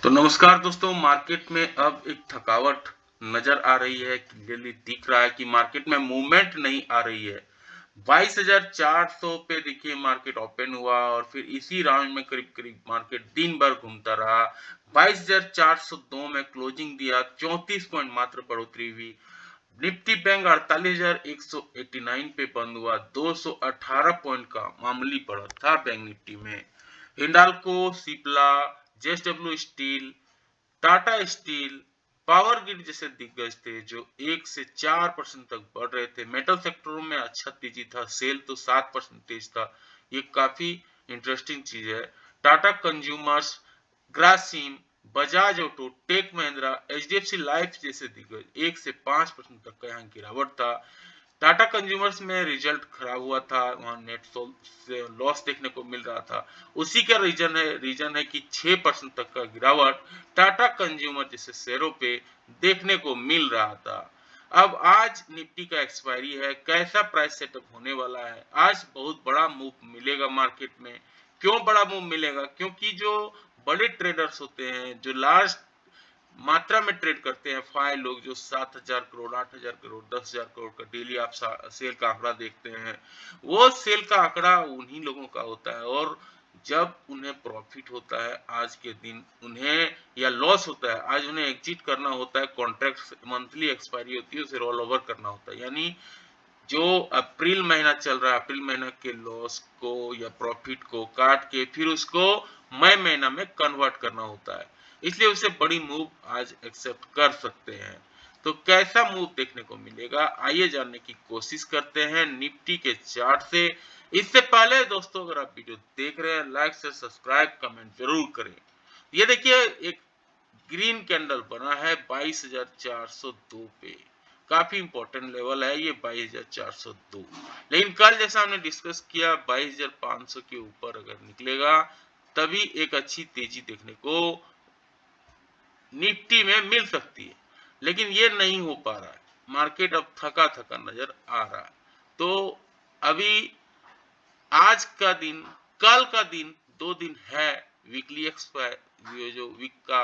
तो नमस्कार दोस्तों, मार्केट में अब एक थकावट नज़र आ रही है, क्लियरली दिख रहा है कि मार्केट में मूवमेंट नहीं आ रही है। 22,400 पे देखिए मार्केट ओपन हुआ और फिर इसी राउंड में करीब-करीब मार्केट दिन भर घूमता रहा। 22,402 में क्लोजिंग दिया, 34 पॉइंट मात्र बढ़ोतरी हुई। निफ्टी बैंक 48,189 पे बंद हुआ, 218 पॉइंट का मामूली बढ़त था बैंक निफ्टी में। Hindalco, Cipla, JSW steel, Tata steel, power grid जैसे दिग्गज थे जो 1 से 4% तक बढ़ रहे थे। मेटल सेक्टरों में अच्छा तेजी था, सेल तो 7% तेज था। ये काफी इंटरेस्टिंग चीज है। Tata consumers, Grasim, Bajaj auto, tech Mahindra, HDFC life जैसे दिग्गज 1 से 5% तक का यहाँ गिरावट था। टाटा कंज्यूमर्स में रिजल्ट खराब हुआ था, वहां नेट से लॉस देखने को मिल रहा था। उसी का रीजन है कि 6% तक का गिरावट टाटा कंज्यूमर जैसे शेयरों पे देखने को मिल रहा था। अब आज निफ्टी का एक्सपायरी है, कैसा प्राइस सेटअप होने वाला है? आज बहुत बड़ा मूव मिलेगा मार्केट में। क्यों बड़ा मूव मिलेगा? क्योंकि जो बड़े ट्रेडर्स होते हैं, जो लार्ज मात्रा में ट्रेड करते हैं, फाइव लोग जो 7,000 करोड़, 8,000 करोड़, 10,000 करोड़ का डेली आप सेल का आंकड़ा देखते हैं, वो सेल का आंकड़ा उन्हीं लोगों का होता है। और जब उन्हें प्रॉफिट होता है आज के दिन, उन्हें या लॉस होता है आज, उन्हें एग्जिट करना होता है, कॉन्ट्रैक्ट मंथली एक्सपायरी होती है, उसे रोल ओवर करना होता है। यानी जो अप्रैल महीना चल रहा है, अप्रैल महीना के लॉस को या प्रॉफिट को काट के फिर उसको मई महीना में कन्वर्ट करना होता है, इसलिए उसे बड़ी मूव आज एक्सेप्ट कर सकते हैं। तो कैसा मूव देखने को मिलेगा, आइए जानने की कोशिश करते हैं निफ्टी के चार्ट से। इससे पहले दोस्तों, अगर आप वीडियो देख रहे हैं, लाइक से सब्सक्राइब कमेंट जरूर करें। ये देखिए एक ग्रीन कैंडल बना है 22,402 पे, काफी इंपॉर्टेंट लेवल है ये 22,402। लेकिन कल जैसा हमने डिस्कस किया, 22,500 के ऊपर अगर निकलेगा तभी एक अच्छी तेजी देखने को निफ्टी में मिल सकती है, लेकिन ये नहीं हो पा रहा है। मार्केट अब थका थका नजर आ रहा है। तो अभी आज का दिन, कल का दिन, 2 दिन है वीकली एक्सपायर, ये जो वीक का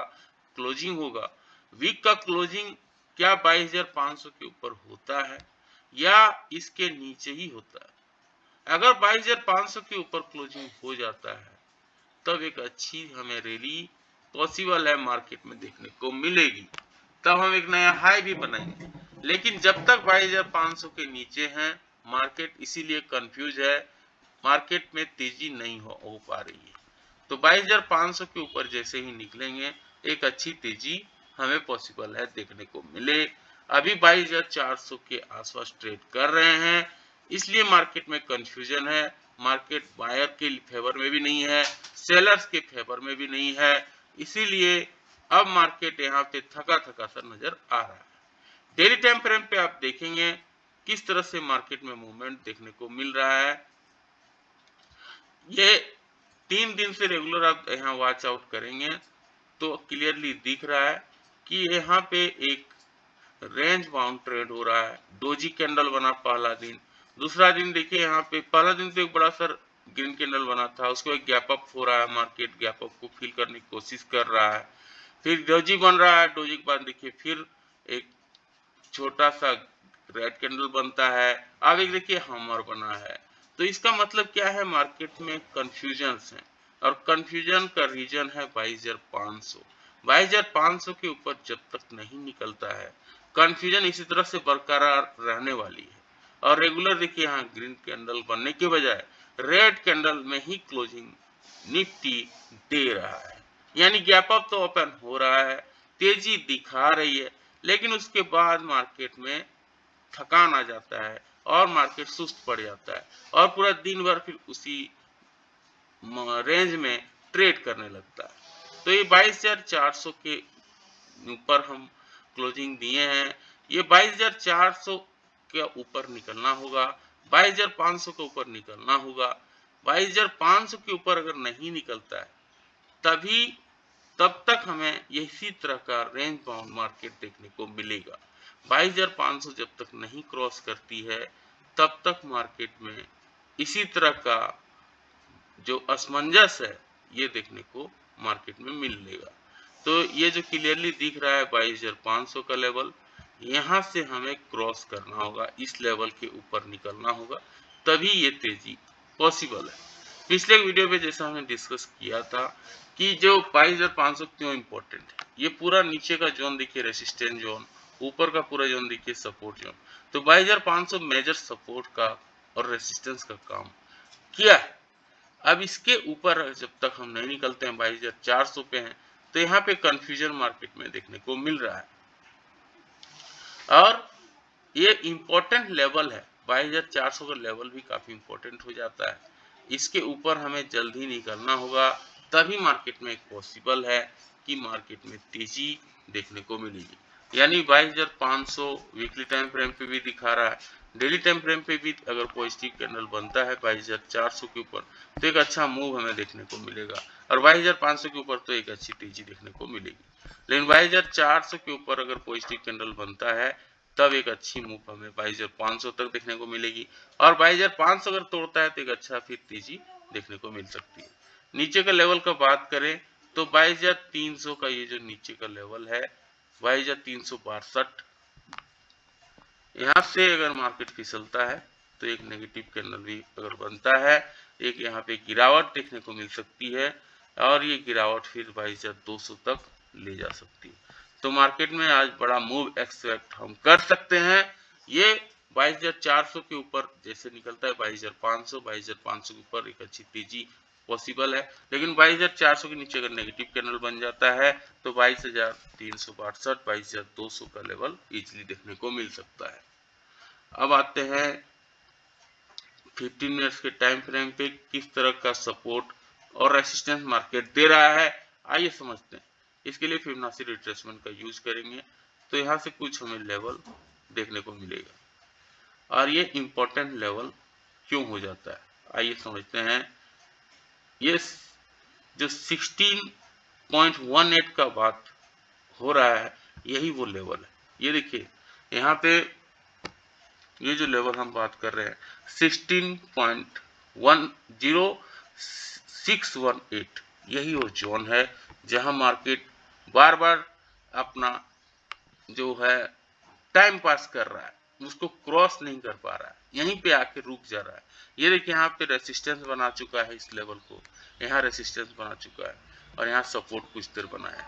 क्लोजिंग होगा, वीक का क्लोजिंग क्या 22,500 के ऊपर होता है या इसके नीचे ही होता है? अगर 22,500 के ऊपर क्लोजिंग हो जाता है तब एक अच्छी हमें रैली पॉसिबल है मार्केट में देखने को मिलेगी, तब हम एक नया हाई भी बनाएंगे। लेकिन जब तक 22,500 के नीचे हैं मार्केट, इसीलिए कंफ्यूज है, मार्केट में तेजी नहीं हो पा रही है। तो 22,500 के ऊपर जैसे ही निकलेंगे एक अच्छी तेजी हमें पॉसिबल है देखने को मिले। अभी 22,400 के आसपास ट्रेड कर रहे हैं, इसलिए मार्केट में कंफ्यूजन है। मार्केट बायर के फेवर में भी नहीं है, सेलर्स के फेवर में भी नहीं है, इसीलिए अब मार्केट यहाँ पे थका थका सा नजर आ रहा है। डेली टाइम फ्रेम पे आप देखेंगे किस तरह से मार्केट में मूवमेंट देखने को मिल रहा है। ये 3 दिन से रेगुलर आप यहाँ वॉच आउट करेंगे तो क्लियरली दिख रहा है कि यहाँ पे एक रेंज बाउंड ट्रेड हो रहा है। डोजी कैंडल बना पहला दिन, दूसरा दिन देखिए यहाँ पे पहला दिन तो एक बड़ा सा ग्रीन कैंडल बना था, उसको एक गैप अप हो रहा है, मार्केट गैप अप को फिल करने की कोशिश कर रहा है। फिर डोजी बन रहा है, डोजी के बाद देखिए फिर एक छोटा सा रेड कैंडल बनता है, अब एक देखिए हमर बना है। तो इसका मतलब क्या है, मार्केट में कंफ्यूजन है और कंफ्यूजन का रीजन है 22,500। 22,500 के ऊपर जब तक नहीं निकलता है कंफ्यूजन इसी तरह से बरकरार रहने वाली है। और रेगुलर देखिए यहाँ ग्रीन कैंडल बनने के बजाय रेड कैंडल में ही क्लोजिंग निफ्टी दे रहा है, यानी गैप अप तो ओपन हो रहा है, तेजी दिखा रही है, लेकिन उसके बाद मार्केट में थकान आ जाता है और मार्केट सुस्त पड़ जाता है और पूरा दिन भर फिर उसी रेंज में ट्रेड करने लगता है। तो ये 22,400 के ऊपर हम क्लोजिंग दिए हैं, ये 22,400 के ऊपर निकलना होगा, 22,500 के ऊपर निकलना होगा। 22,500 के ऊपर अगर नहीं निकलता है तभी, तब तक हमें इसी तरह का रेंज बाउंड मार्केट देखने को मिलेगा। 22,500 जब तक नहीं क्रॉस करती है तब तक मार्केट में इसी तरह का जो असमंजस है ये देखने को मार्केट में मिलेगा। तो ये जो क्लियरली दिख रहा है 22,500 का लेवल, यहाँ से हमें क्रॉस करना होगा, इस लेवल के ऊपर निकलना होगा, तभी ये तेजी पॉसिबल है। पिछले वीडियो में जैसा हमने डिस्कस किया था कि जो 22,500 क्यों इंपॉर्टेंट है, ये पूरा नीचे का जोन देखिए रेसिस्टेंस जोन, ऊपर का पूरा जोन देखिए सपोर्ट जोन। तो 22,500 मेजर सपोर्ट का और रेसिस्टेंस का काम किया है। अब इसके ऊपर जब तक हम नहीं निकलते हैं, 22,400 पे हैं, तो यहाँ पे कंफ्यूजन मार्केट में देखने को मिल रहा है और ये इंपॉर्टेंट लेवल है। 22,400 का लेवल भी काफी इंपॉर्टेंट हो जाता है। इसके ऊपर हमें जल्दी निकलना होगा, तभी मार्केट में एक पॉसिबल है कि मार्केट में तेजी देखने को मिलेगी। यानी 22,500 वीकली टाइम फ्रेम पे भी दिखा रहा है, डेली टाइम फ्रेम पे भी अगर पॉजिटिव कैंडल बनता है 22,400 के ऊपर तो एक अच्छा मूव हमें देखने को मिलेगा, और 22,500 के ऊपर तो एक अच्छी तेजी देखने को मिलेगी। लेकिन 22,400 के ऊपर अगर पॉजिटिव कैंडल बनता है तब एक अच्छी मूव हमें 22,500 तक देखने को मिलेगी, और 22,500 अगर तोड़ता है तो एक अच्छा फिर तेजी देखने को मिल सकती है। नीचे का लेवल का बात करें तो 22,300 का ये जो नीचे का लेवल है 22,362, यहाँ से अगर मार्केट फिसलता है तो एक नेगेटिव कैंडल भी अगर बनता है, एक यहाँ पे गिरावट देखने को मिल सकती है, और ये गिरावट फिर 22,200 तक ले जा सकती है। तो मार्केट में आज बड़ा मूव एक्सपेक्ट हम कर सकते हैं। ये 22,400 के ऊपर जैसे निकलता है 22,500, 22,500 के ऊपर एक अच्छी तेजी पॉसिबल है, लेकिन 22,400 के नीचे अगर नेगेटिव कैंडल बन जाता है तो 22,362, 22,200 का लेवल इजीली देखने को मिल सकता है। अब आते हैं 15 मिनट्स के टाइम फ्रेम पे किस तरह का सपोर्ट और रेसिस्टेंस मार्केट दे रहा है, आइए समझते हैं। इसके लिए फिबोनाची रिट्रेसमेंट का यूज करेंगे, तो यहाँ से कुछ हमें लेवल देखने को मिलेगा, और ये इंपॉर्टेंट लेवल क्यों हो जाता है आइए समझते हैं। ये जो 16.18 का बात हो रहा है यही वो लेवल है। ये देखिए यहाँ पे ये जो लेवल हम बात कर रहे हैं 16.10618, यही वो जोन है जहां मार्केट बार बार अपना जो है टाइम पास कर रहा है, उसको क्रॉस नहीं कर पा रहा है, यहीं पे आके रुक जा रहा है। ये देखिए यहाँ पे रेसिस्टेंस बना चुका है, इस लेवल को यहाँ रेसिस्टेंस बना चुका है, और यहाँ सपोर्ट कुछ देर बनाया है।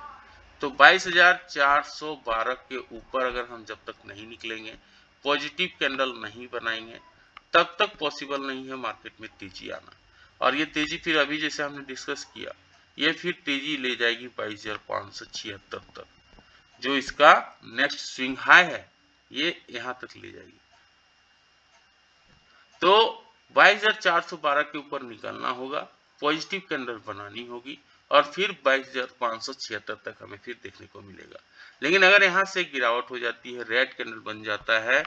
तो 22,412 के ऊपर अगर हम जब तक नहीं निकलेंगे, पॉजिटिव कैंडल नहीं बनाएंगे, तब तक पॉसिबल नहीं है मार्केट में तेजी आना। और ये तेजी फिर अभी जैसे हमने डिस्कस किया, ये फिर तेजी ले जाएगी 22,576 तक, जो इसका नेक्स्ट स्विंग हाई है ये यहां तक ले जाएगी। तो 22,412 के ऊपर निकलना होगा, पॉजिटिव कैंडल बनानी होगी, और फिर 22,576 तक हमें फिर देखने को मिलेगा। लेकिन अगर यहाँ से गिरावट हो जाती है, रेड कैंडल बन जाता है,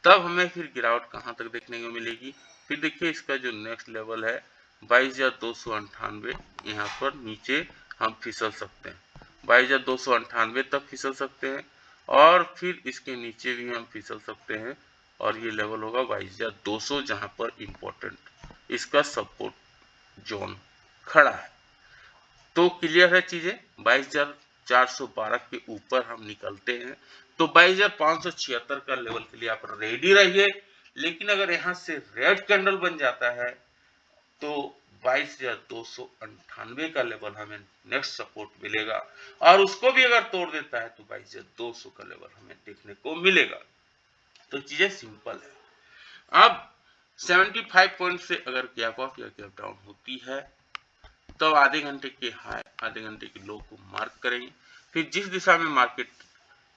तब हमें फिर गिरावट कहाँ तक देखने को मिलेगी। फिर देखिए इसका जो नेक्स्ट लेवल है 22,298, यहाँ पर नीचे हम फिसल सकते हैं, 22,298 तक फिसल सकते हैं, और फिर इसके नीचे भी हम फिसल सकते हैं, और ये लेवल होगा 22,200 जहां पर इंपॉर्टेंट इसका सपोर्ट जोन खड़ा है। तो क्लियर है चीजें, 22,412 के ऊपर हम निकलते हैं तो 22,576 का लेवल के लिए आप रेडी रहिए। लेकिन अगर यहां से रेड कैंडल बन जाता है तो 22,298 का लेवल हमें नेक्स्ट सपोर्ट मिलेगा, और उसको भी अगर तोड़ देता है तो 22,200 का लेवल हमें देखने को मिलेगा। तो चीजें सिंपल है। अब 75 पॉइंट से अगर गैप अप या गैप डाउन होती है तो आधे घंटे के हाई आधे घंटे के लो को मार्क करेंगे, फिर जिस दिशा में मार्केट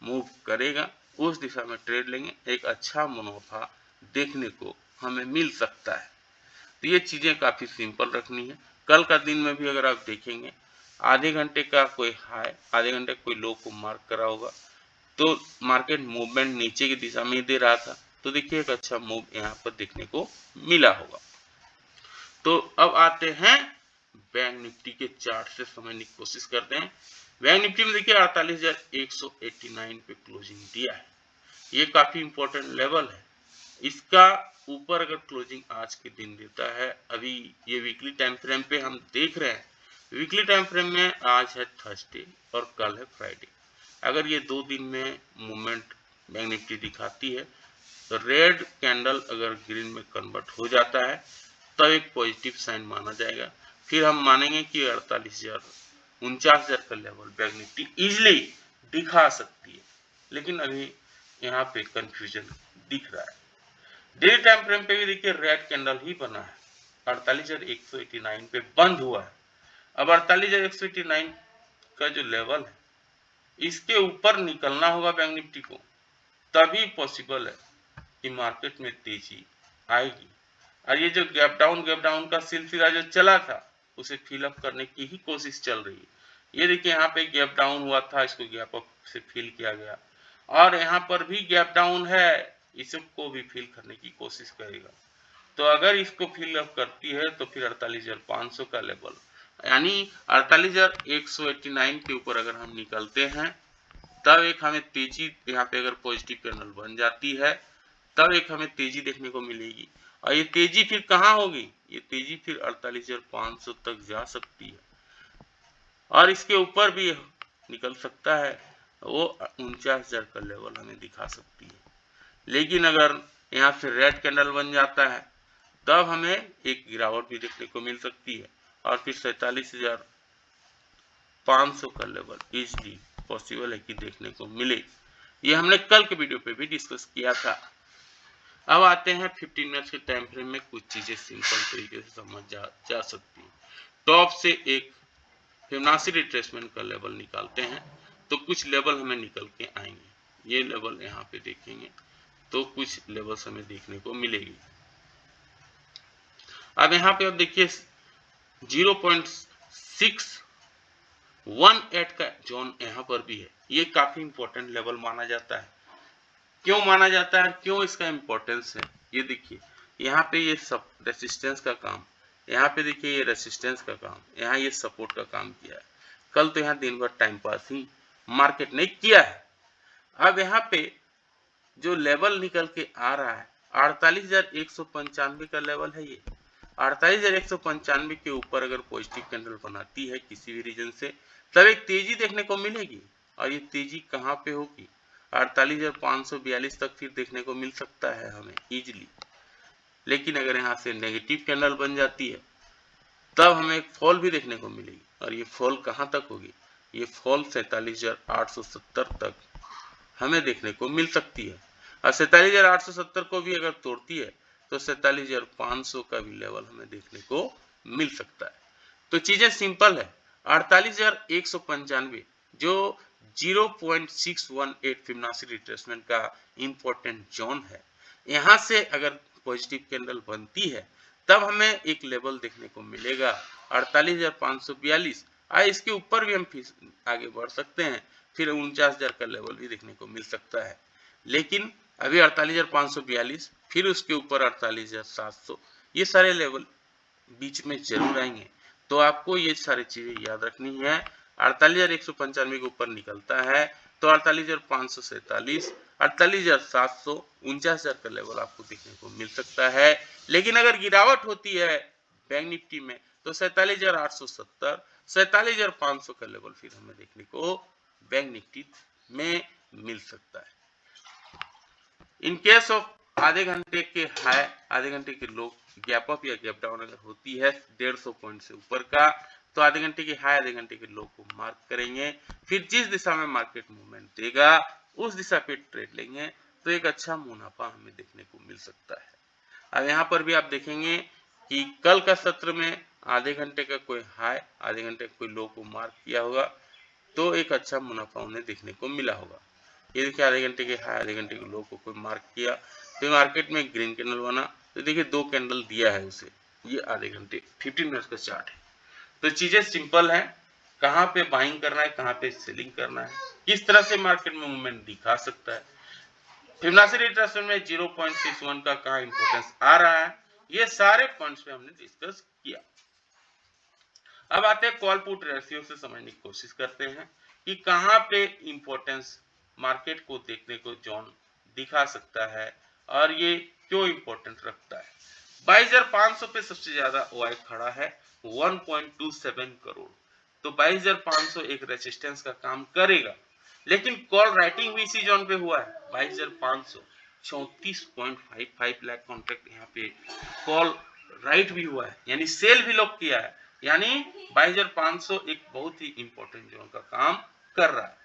मूव करेगा उस दिशा में ट्रेड लेंगे, एक अच्छा मुनाफा देखने को हमें मिल सकता है। तो ये चीजें काफी सिंपल रखनी है। कल का दिन में भी अगर आप देखेंगे आधे घंटे का कोई हाई आधे घंटे कोई लो को मार्क करा होगा, तो मार्केट मूवमेंट नीचे की दिशा में दे रहा था, तो देखिए एक अच्छा मूव यहाँ पर देखने को मिला होगा। तो अब आते हैं बैंक निफ्टी के चार्ट से समझने की कोशिश करते हैं। बैंक निफ्टी में देखिए 48,189 पे क्लोजिंग दिया है, ये काफी इंपॉर्टेंट लेवल है। इसका ऊपर अगर क्लोजिंग आज के दिन देता है, अभी ये वीकली टाइम फ्रेम पे हम देख रहे हैं वीकली टाइम फ्रेम में आज है थर्सडे और कल है फ्राइडे। अगर ये 2 दिन में मूवमेंट बैंक निफ्टी दिखाती है तो रेड कैंडल अगर ग्रीन में कन्वर्ट हो जाता है तब एक पॉजिटिव साइन माना जाएगा। फिर हम मानेंगे कि 48,000 49,000 का लेवल बैंक निफ्टी इजिली दिखा सकती है, लेकिन अभी यहाँ पे कंफ्यूजन दिख रहा है। डेली टाइम फ्रेम पे भी देखिए रेड कैंडल ही बना है, 48,189 पे बंद हुआ है। अब 48,189 का जो लेवल है इसके ऊपर निकलना होगा बैंक निफ्टी को, तभी पॉसिबल है कि मार्केट में तेजी आएगी। और ये जो गैप डाउन का सिलसिला जो चला था उसे फिलअप करने की ही कोशिश चल रही है। ये देखिए यहाँ पे गैप डाउन हुआ था, इसको गैप अप से फिल किया गया और यहाँ पर भी गैप डाउन है, इसको भी फिल करने की कोशिश करेगा। तो अगर इसको फिल अप करती है तो फिर 48,500 का लेवल यानी 48,189 के ऊपर अगर हम निकलते हैं तब एक हमें तेजी, यहाँ पे अगर पॉजिटिव कैंडल बन जाती है तब एक हमें तेजी देखने को मिलेगी। और ये तेजी फिर कहाँ होगी? ये तेजी फिर 48,500 तक जा सकती है और इसके ऊपर भी निकल सकता है, वो 49,000 का लेवल हमें दिखा सकती है। लेकिन अगर यहाँ से रेड कैंडल बन जाता है तब हमें एक गिरावट भी देखने को मिल सकती है और फिर 47,500 का लेवल इजिली पॉसिबल है कि देखने को मिले। ये हमने कल के वीडियो पे भी डिस्कस किया था। अब आते हैं 15 मिनट्स के टाइम फ्रेम में कुछ चीजें सिंपल तरीके से समझ जा सकती है। टॉप से एक फिबोनाची रिट्रेसमेंट का लेवल निकालते हैं तो कुछ लेवल हमें निकल के आएंगे। ये लेवल यहाँ पे देखेंगे तो कुछ लेवल्स हमें देखने को मिलेगी। अब यहाँ पे आप देखिए 0.618 का जोन यहाँ पर भी है, ये काफी इंपॉर्टेंट लेवल माना जाता है। क्यों माना जाता है, क्यों इसका इंपॉर्टेंस है? ये देखिए यहाँ पे ये सब रेसिस्टेंस का काम, यहाँ पे देखिए ये रेसिस्टेंस का काम, यहाँ ये सपोर्ट का काम किया है। कल तो यहाँ दिन भर टाइम पास ही मार्केट ने किया है। अब यहाँ पे जो लेवल निकल के आ रहा है 48,195 का लेवल है। ये 48,195 के ऊपर अगर पॉजिटिव कैंडल बनाती है किसी भी रीजन से तब एक तेजी देखने को मिलेगी और ये तेजी कहाँ पे होगी? 48,542 तक फिर देखने को मिल सकता है हमें इजिली। लेकिन अगर यहाँ से नेगेटिव कैंडल बन जाती है तब हमें एक फॉल भी देखने को मिलेगी और ये फॉल कहाँ तक होगी? ये फॉल 47,870 तक हमें देखने को मिल सकती है। और 47,870 को भी अगर तोड़ती है तो 47,500 का भी लेवल हमें देखने को मिल सकता है। तो चीजें सिंपल है। 48,195 जो 0.618 फिबोनाची रिट्रेसमेंट का इंपॉर्टेंट जोन है, यहाँ से अगर पॉजिटिव कैंडल बनती है तब हमें एक लेवल देखने को मिलेगा 48,542। इसके ऊपर भी हम आगे बढ़ सकते हैं, फिर 49,000 का लेवल भी देखने को मिल सकता है। लेकिन अभी 48,542, फिर उसके ऊपर 48,700, ये सारे लेवल बीच में जरूर आएंगे। तो आपको ये सारी चीजें याद रखनी है। 48,195 के ऊपर निकलता है तो 48,547, 48,700, 49,000 का लेवल आपको देखने को मिल सकता है। लेकिन अगर गिरावट होती है बैंक निफ्टी में तो 47,870, 47,500 का लेवल फिर हमें देखने को बैंक निफ्टी में मिल सकता है। इन केस ऑफ आधे घंटे के हाई, आधे घंटे के लो गैप अप या गैप डाउन अगर होती है 150 पॉइंट से ऊपर का तो आधे घंटे के हाई आधे घंटे के लो को मार्क करेंगे, फिर जिस दिशा में मार्केट मूवमेंट देगा उस दिशा पे ट्रेड लेंगे तो एक अच्छा मुनाफा हमें देखने को मिल सकता है। अब यहाँ पर भी आप देखेंगे कि कल का सत्र में आधे घंटे का कोई हाई आधे घंटे का कोई लो को मार्क किया होगा तो एक अच्छा मुनाफा उन्हें देखने को मिला होगा। ये देखिए आधे घंटे के हाई आधे घंटे के लो को कोई मार्क किया तो मार्केट में ग्रीन कैंडल बना, तो देखिए 2 कैंडल दिया है उसे। ये आधे घंटे 15 मिनट्स का चार्ट है। तो चीजें सिंपल है, कहाँ पे बाइंग करना है कहाँ पे सेलिंग करना है, किस तरह से मार्केट में मूवमेंट दिखा सकता है। फिबोनाची रिट्रेसमेंट में 0.61 का कहाँ इंपोर्टेंस आ रहा है, ये सारे पॉइंट्स पे हमने डिस्कस किया। अब आते हैं कॉल पुट रेशियो से समझने की कोशिश करते हैं कि कहाँ पे इंपॉर्टेंस मार्केट को देखने को जोन दिखा सकता है और ये क्यों इंपॉर्टेंट रखता है। 22,500 पे सबसे ज्यादा ओआई खड़ा है 1.27 करोड़। तो 22,500 एक रेजिस्टेंस का काम करेगा, लेकिन कॉल राइटिंग भी इसी जोन पे हुआ है। 22,500 34.55 लाख कॉन्ट्रैक्ट यहाँ पे कॉल राइट भी हुआ है, यानी सेल भी लोग किया है, यानी 22,500 एक बहुत ही इंपॉर्टेंट जोन का काम कर रहा है।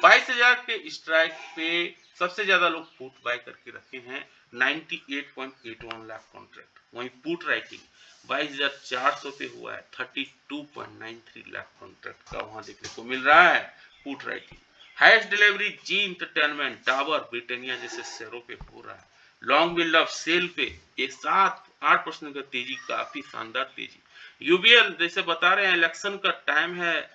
22,000 के स्ट्राइक पे सबसे ज्यादा लोग पुट बाय करके रखे हैं 98.81 लाख कॉन्ट्रैक्ट। वहीं पुट राइटिंग 22,400 पे हुआ है 32.93 लाख कॉन्ट्रैक्ट का वहां देखने को मिल रहा है put writing. Highest delivery G entertainment, Dabur, Britannia जैसे शेयरों पे हो रहा है। लॉन्ग बिल्ड अप सेल पे ये 7-8% का तेजी, काफी शानदार तेजी। यूबीएल जैसे बता रहे हैं इलेक्शन का टाइम है,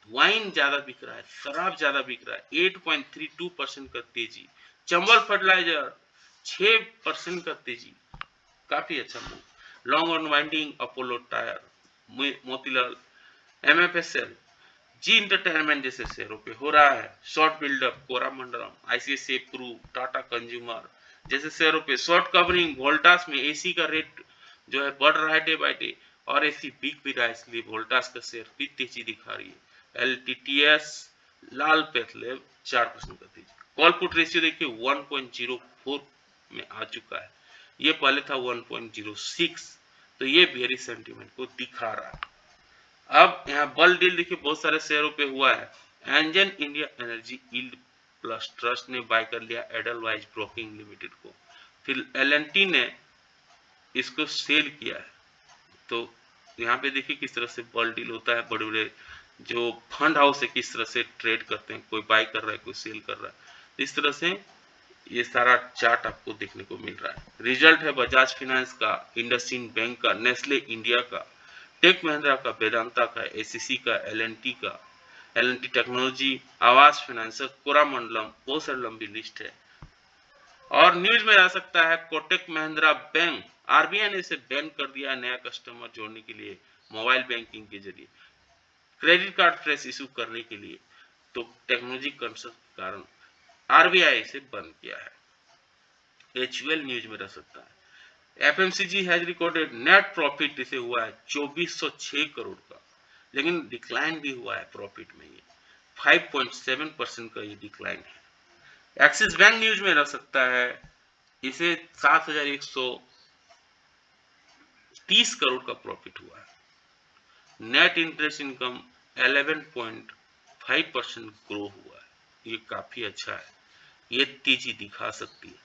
वाइन ज्यादा बिक रहा है, शराब ज्यादा बिक रहा है, 8.32% का तेजी। चंबल फर्टिलाइजर 6% का तेजी, काफी अच्छा move. Long unwinding Apollo tyre, Motilal, MFSL, Zee entertainment जैसे शेयरों पे हो रहा है। Short buildup Cholamandalam, ICICI Pru, Tata consumer जैसे शेयरों पे शॉर्ट कवरिंग। वोल्टास में एसी का रेट जो है बढ़ रहा है डे बाय डे, और एसी बिक भी रहा है, इसलिए वोल्टास का शेयर भी तेजी दिखा रही है। एलटीटीएस, लाल पेथलेब 4% का तेजी। कॉल पुट रेशियो देखिए 1.04 में आ चुका है, ये पहले था 1.06, तो ये बेयरिश सेंटीमेंट को दिखा रहा है। अब यहाँ बल डील देखिए बहुत सारे शेयरों पे हुआ है। Anzen India energy yield plus trust ने बाय कर लिया एडलवाइज ब्रोकिंग लिमिटेड को, फिर एलएनटी ने इसको सेल किया है। तो यहाँ पे देखिए किस तरह से बल डील होता है, बड़े बड़े जो फंड हाउस है किस तरह से ट्रेड करते हैं, कोई बाय कर रहा है कोई सेल कर रहा है, इस तरह से ये सारा चार्ट आपको देखने को मिल रहा है। रिजल्ट है बजाज फाइनेंस का, इंडसइंड बैंक का, नेस्ले इंडिया का, टेक महिंद्रा का, वेदांता का, एसीसी का, एलएनटी का, एलएनटी टेक्नोलॉजी, आवास फाइनेंसर, कोरामंडलम, बहुत सारी लंबी लिस्ट है। और न्यूज में आ सकता है कोटक महिंद्रा बैंक, आरबीआई ने इसे बैन कर दिया है नया कस्टमर जोड़ने के लिए मोबाइल बैंकिंग के जरिए, क्रेडिट कार्ड फ्रेश इशू करने के लिए, तो टेक्नोलॉजी कंसर्न के कारण आरबीआई इसे बंद किया है। एचयूएल न्यूज में रह सकता है। FMCG has recorded net profit इसे हुआ है 2406 करोड़ का, लेकिन डिक्लाइन भी हुआ है प्रॉफिट में, ये 5.7% का ये डिक्लाइन है। एक्सिस बैंक न्यूज में रह सकता है, इसे 7,130 करोड़ का प्रॉफिट हुआ है। नेट इंटरेस्ट इनकम 11.5% ग्रो हुआ है, ये काफी अच्छा है, ये तेजी दिखा सकती है।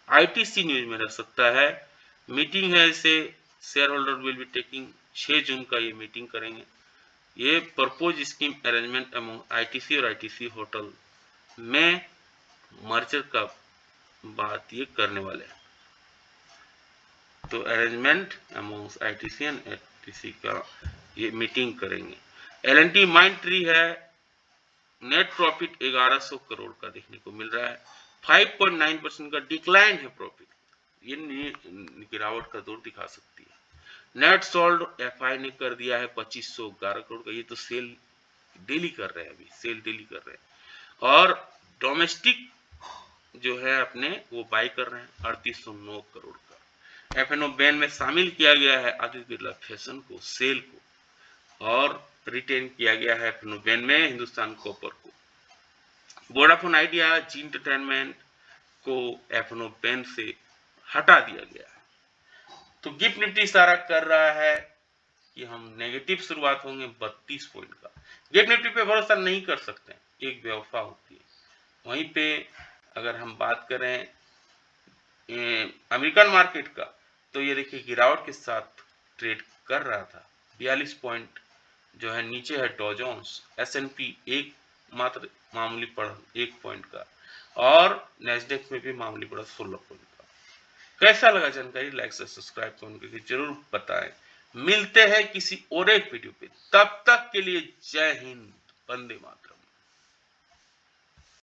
आईटीसी न्यूज में रह सकता है, मीटिंग है, इसे share holder will be taking 6 जून का ये मीटिंग करेंगे। ये propose scheme arrangement among ITC और आईटीसी होटल में मर्जर का बात ये करने वाले हैं। तो arrangement among ITC and ITC का ये मीटिंग करेंगे। एलएनटी माइंड ट्री है, नेट प्रॉफिट 1100 करोड़ का देखने को मिल रहा है, 5.9% का डिक्लाइन है प्रॉफिट, ये गिरावट का दौर दिखा सकती है। नेट सोल्ड एफआई ने कर दिया है 2511 करोड़ का, ये तो सेल डेली कर रहे हैं, अभी सेल डेली कर रहे हैं। और डोमेस्टिक जो है अपने वो बाय कर रहे हैं 3809 करोड़ का। एफएनओ बैन में शामिल किया गया है आदित्य बिरला फैशन को, सेल को, और रिटेन किया गया है एफएनओ बैन में हिंदुस्तान कॉपर को। वोडाफोन आइडिया, जी एंटरटेनमेंट को एफएनओ बैन से हटा दिया गया है। तो गिफ्ट निफ्टी इशारा कर रहा है कि हम नेगेटिव शुरुआत होंगे 32 पॉइंट का। गिफ्ट निफ्टी पे भरोसा नहीं कर सकते, एक बेवफा होती है। वहीं पे अगर हम बात करें अमेरिकन मार्केट का, तो ये देखिए गिरावट के साथ ट्रेड कर रहा था, 42 पॉइंट जो है नीचे है डॉ जोन्स, एसएनपी एक मात्र मामूली बढ़ा 1 पॉइंट का, और नेस्डेक में भी मामूली बढ़ा 16 पॉइंट का। कैसा लगा जानकारी, लाइक से सब्सक्राइब करके जरूर बताएं। मिलते हैं किसी और एक वीडियो पे, तब तक के लिए जय हिंद, वंदे मातरम।